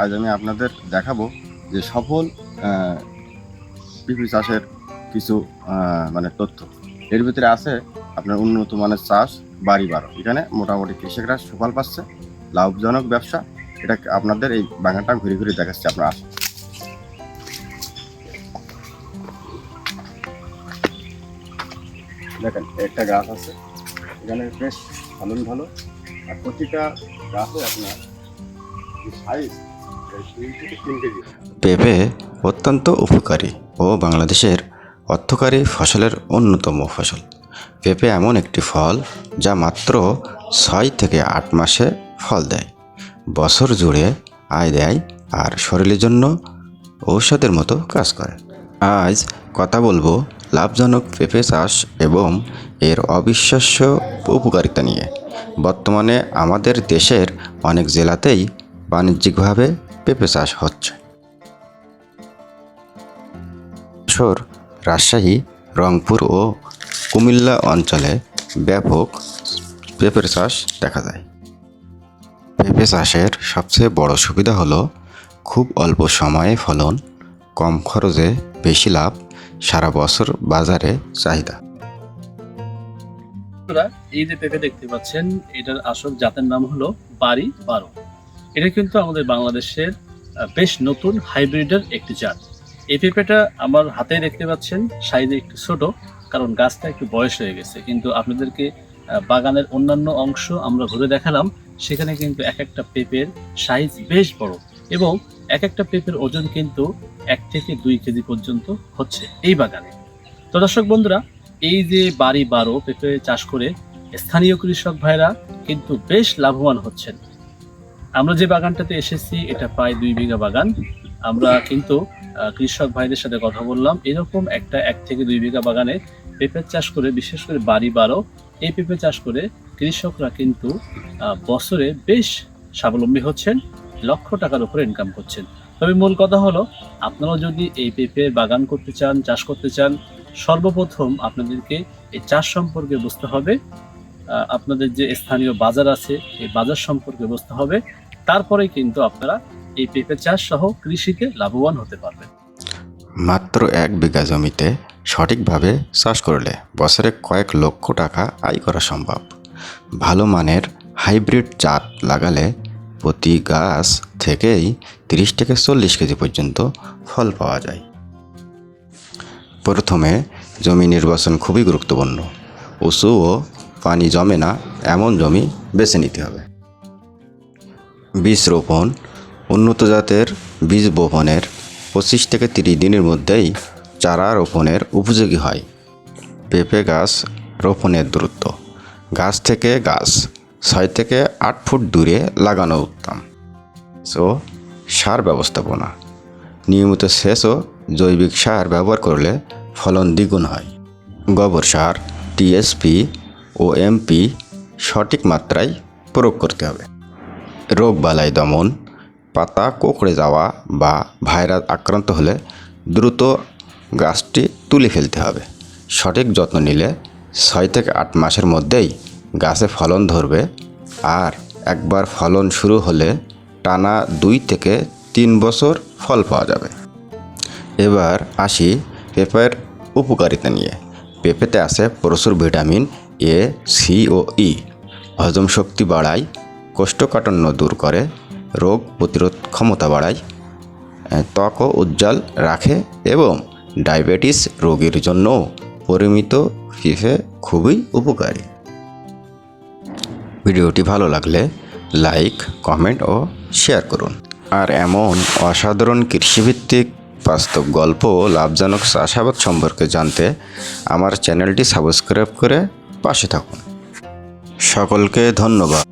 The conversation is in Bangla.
আজ আমি আপনাদের দেখাবো যে সফল পেঁপে চাষের কিছু মানে তথ্য। এর ভিতরে আছে আপনার উন্নত মানের চাষ, বাড়ি বাড়ো। এখানে মোটামুটি কৃষকরা সুফল পাচ্ছে, লাভজনক ব্যবসা। এটা আপনাদের এই বাগানটা ঘুরে ঘুরে দেখাচ্ছে। আপনারা আসুন। দেখেন একটা গাছ আছে, এখানে বেশ ফলন ভালো, আর প্রতিটা গাছে আপনার সাইজ 3 থেকে 3 কেজি। পেঁপে অত্যন্ত উপকারী ও বাংলাদেশের অর্থকারী ফসলের অন্যতম ফসল। পেঁপে এমন একটি ফল যা মাত্র 6 থেকে 8 মাসে ফল দেয়, বছর জুড়ে আয় দেয় আর শরীরের জন্য ঔষধের মতো কাজ করে। আজ কথা বলবো লাভজনক পেঁপে চাষ এবং এর অবিশ্বাস্য উপকারিতা নিয়ে। বর্তমানে আমাদের দেশের অনেক জেলাতেই বাণিজ্যিকভাবে পেঁপে চাষ হচ্ছে। রাজশাহী, রংপুর ও কুমিল্লা অঞ্চলে ব্যাপক পেঁপের চাষ দেখা যায়। পেঁপে চাষের সবচেয়ে বড় সুবিধা হলো খুব অল্প সময়ে ফলন, কম খরচে বেশি লাভ, সারা বছর বাজারে চাহিদা। এই যে পেঁপে দেখতে পাচ্ছেন, এটার আসল জাতের নাম হলো বাড়ি বারো। এটা কিন্তু আমাদের বাংলাদেশের বেশ নতুন হাইব্রিডের একটি জাত। এই পেঁপেটা আমার হাতে দেখতে পাচ্ছেন সাইজে একটু ছোট, কারণ গাছটা একটু বয়স হয়ে গেছে। কিন্তু আপনাদেরকে বাগানের অন্যান্য অংশ আমরা ঘুরে দেখালাম, সেখানে কিন্তু এক একটা পেঁপের সাইজ বেশ বড় এবং এক একটা পেঁপের ওজন কিন্তু 1 থেকে 2 কেজি পর্যন্ত হচ্ছে এই বাগানে। তো দর্শক বন্ধুরা, এই যে বাড়ি বারো পেঁপে চাষ করে স্থানীয় কৃষক ভাইরা কিন্তু বেশ লাভবান হচ্ছেন। আমরা যে বাগানটাতে এসেছি এটা প্রায় 2 বিঘা বাগান। আমরা কিন্তু কৃষক ভাইদের সাথে কথা বললাম, এরকম একটা 1 থেকে 2 বিঘা বাগানে পেঁপে চাষ করে, বিশেষ করে বাড়ি বারো এই পেঁপে চাষ করে কৃষকরা কিন্তু বছরে বেশ স্বাবলম্বী হচ্ছেন, লক্ষ টাকার উপরে ইনকাম করছেন। তবে মূল কথা হলো, আপনারাও যদি এই পেঁপের বাগান করতে চান, চাষ করতে চান, সর্বপ্রথম আপনাদেরকে এই চাষ সম্পর্কে বুঝতে হবে। আপনাদের যে স্থানীয় বাজার আছে এই বাজার সম্পর্কে বুঝতে হবে, তারপরে কিন্তু আপনারা এই পেঁপে চাষ সহ কৃষিতে লাভবান হতে পারবেন। মাত্র 1 বিঘা জমিতে সঠিকভাবে চাষ করলে বছরে কয়েক লক্ষ টাকা আয় করা সম্ভব। ভালো মানের হাইব্রিড জাত লাগালে প্রতি গাছ থেকেই 30 থেকে 40 কেজি পর্যন্ত ফল পাওয়া যায়। প্রথমে জমি নির্বাচন খুবই গুরুত্বপূর্ণ। উঁচু ও পানি জমে না এমন জমি বেছে নিতে হবে। বীজ রোপণ। উন্নত জাতের বীজ বপনের 25 থেকে 30 দিনের মধ্যেই চারা রোপণের উপযোগী হয়। পেঁপে গাছ রোপণের দূরত্ব। গাছ থেকে গাছ 6 থেকে 8 ফুট দূরে লাগানো উত্তম। সার ব্যবস্থাপনা। নিয়মিত সেচ ও জৈবিক সার ব্যবহার করলে ফলন দ্বিগুণ হয়। গোবর সার, টিএসপি ও এমপি সঠিক মাত্রায় প্রয়োগ করতে হবে। রোগবালাই দমন। পাতা কোঁকড়ে যাওয়া বা ভাইরাস আক্রান্ত হলে দ্রুত গাছটি তুলে ফেলতে হবে। সঠিক যত্ন নিলে 6 থেকে 8 মাসের মধ্যেই গাছে ফলন ধরবে, আর একবার ফলন শুরু হলে টানা 2 থেকে 3 বছর ফল পাওয়া যাবে। এবার আসি পেঁপের উপকারিতা নিয়ে। পেঁপেতে আছে প্রচুর ভিটামিন এ, সি ও ই। হজম শক্তি বাড়ায়, কোষ্ঠকাঠিন্য দূর করে, রোগ প্রতিরোধ ক্ষমতা বাড়ায়, ত্বকও উজ্জ্বল রাখে এবং ডায়াবেটিস রোগীর জন্য পরিমিত পেঁপে খুবই উপকারী। ভিডিওটি ভালো লাগলে লাইক, কমেন্ট ও শেয়ার করুন। আর এমন অসাধারণ কৃষিভিত্তিক বাস্তব গল্প ও লাভজনক চাষাবাদ সম্পর্কে জানতে আমার চ্যানেলটি সাবস্ক্রাইব করে পাশে থাকুন। সকলকে ধন্যবাদ।